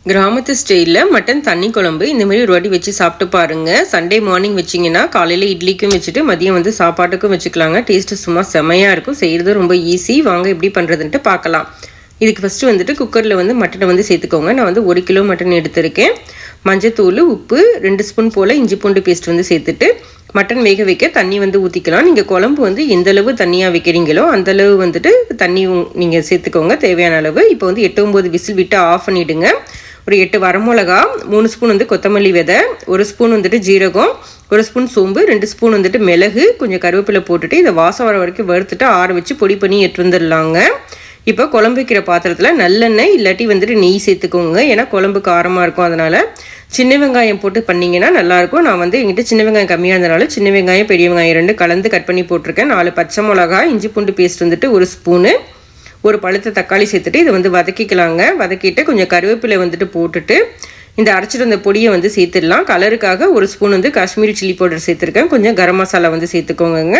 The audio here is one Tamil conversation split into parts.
கிராமத்து ஸ்டைலில் மட்டன் தண்ணி குழம்பு இந்த மாதிரி ஒரு வாட்டி வச்சு சாப்பிட்டு பாருங்கள். சண்டே மார்னிங் வச்சிங்கன்னா காலையில் இட்லிக்கும் வச்சுட்டு மதியம் வந்து சாப்பாட்டுக்கும் வச்சுக்கலாங்க. டேஸ்ட்டு சும்மா செமையாக இருக்கும். செய்கிறது ரொம்ப ஈஸி. வாங்க எப்படி பண்ணுறதுன்ட்டு பார்க்கலாம். இதுக்கு ஃபஸ்ட்டு வந்துட்டு குக்கரில் வந்து மட்டனை வந்து சேர்த்துக்கோங்க. நான் வந்து 1 கிலோ மட்டன் எடுத்திருக்கேன். மஞ்சத்தூள், உப்பு, 2 ஸ்பூன் போல் இஞ்சி பூண்டு பேஸ்ட் வந்து சேர்த்துட்டு மட்டன் வேக வைக்க தண்ணி வந்து ஊற்றிக்கலாம். நீங்கள் குழம்பு வந்து எந்தளவு தண்ணியாக வைக்கிறீங்களோ அந்தளவு வந்துட்டு தண்ணி நீங்கள் சேர்த்துக்கோங்க தேவையான அளவு. இப்போ வந்து 8-9 விசில் விட்டு ஆஃப் பண்ணிவிடுங்க. ஒரு 8 வரமிளகா, 3 ஸ்பூன் வந்து கொத்தமல்லி விதை, 1 ஸ்பூன் வந்துட்டு ஜீரகம், 1 ஸ்பூன் சோம்பு, 2 ஸ்பூன் வந்துட்டு மிளகு, கொஞ்சம் கருவேப்பிலை போட்டுட்டு இதை வாசம் வர வரைக்கும் வறுத்துட்டு ஆற வச்சு பொடி பண்ணி எடுத்து வந்துடலாங்க. இப்போ குழம்பு வைக்கிற பாத்திரத்தில் நல்லெண்ணெய் இல்லாட்டி வந்துட்டு நெய் சேர்த்துக்கோங்க. ஏன்னா குழம்பு காரமாக இருக்கும். அதனால் சின்ன வெங்காயம் போட்டு பண்ணிங்கன்னா நல்லாயிருக்கும். நான் வந்து எங்கிட்ட சின்ன வெங்காயம் கம்மியாக இருந்தனால சின்ன வெங்காயம் பெரிய வெங்காயம் 2 கலந்து கட் பண்ணி போட்டிருக்கேன். 4 பச்சை மிளகா, இஞ்சி பூண்டு பேஸ்ட் வந்துட்டு 1 ஸ்பூனு, ஒரு பழுத்த தக்காளி சேர்த்துட்டு இதை வந்து வதக்கிக்கலாங்க. வதக்கிட்டு கொஞ்சம் கருவேப்பிலை வந்துட்டு போட்டுட்டு இந்த அரைச்சிட்டு வந்த பொடியை வந்து சேர்த்துடலாம். கலருக்காக 1 ஸ்பூன் வந்து காஷ்மீரி சில்லி பவுடர் சேர்த்துருக்கேன். கொஞ்சம் கரம் மசாலா வந்து சேர்த்துக்கோங்க.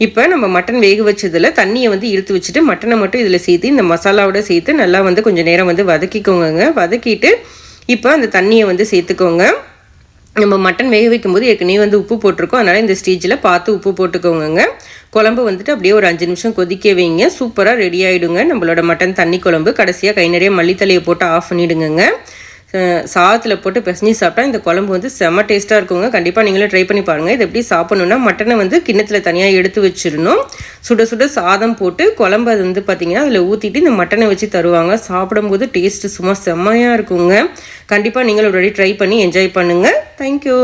இப்போ நம்ம மட்டன் வேக வச்சதில் தண்ணியை வந்து இழுத்து வச்சுட்டு மட்டனை மட்டும் இதில் சேர்த்து இந்த மசாலாவோட சேர்த்து நல்லா வந்து கொஞ்சம் நேரம் வந்து வதக்கிக்கோங்க. வதக்கிட்டு இப்போ அந்த தண்ணியை வந்து சேர்த்துக்கோங்க. நம்ம மட்டன் வேக வைக்கும்போது ஏற்கனவே வந்து உப்பு போட்டிருக்கோம். அதனால் இந்த ஸ்டேஜில் பார்த்து உப்பு போட்டுக்கோங்க. குழம்பு வந்துட்டு அப்படியே ஒரு 5 நிமிஷம் கொதிக்க வைங்க. சூப்பராக ரெடி ஆகிடுங்க நம்மளோட மட்டன் தண்ணி குழம்பு. கடைசியாக கை நிறைய மல்லித்தலையை போட்டு ஆஃப் பண்ணிவிடுங்க. சாதத்தில் போட்டு பிசைஞ்சு சாப்பிட்டா இந்த குழம்பு வந்து செம்ம டேஸ்ட்டாக இருக்குங்க. கண்டிப்பாக நீங்களும் ட்ரை பண்ணி பாருங்கள். இது எப்படி சாப்பிட்ணுன்னா மட்டனை வந்து கிண்ணத்தில் தனியாக எடுத்து வச்சிடணும். சுட சுட சாதம் போட்டு குழம்பு அது வந்து பார்த்திங்கன்னா அதில் ஊற்றிட்டு இந்த மட்டனை வச்சு தருவாங்க. சாப்பிடும்போது டேஸ்ட்டு சும்மா செம்மையாக இருக்குங்க. கண்டிப்பாக நீங்களும் ஒரு வாட்டி ட்ரை பண்ணி என்ஜாய் பண்ணுங்கள். தேங்க்யூ.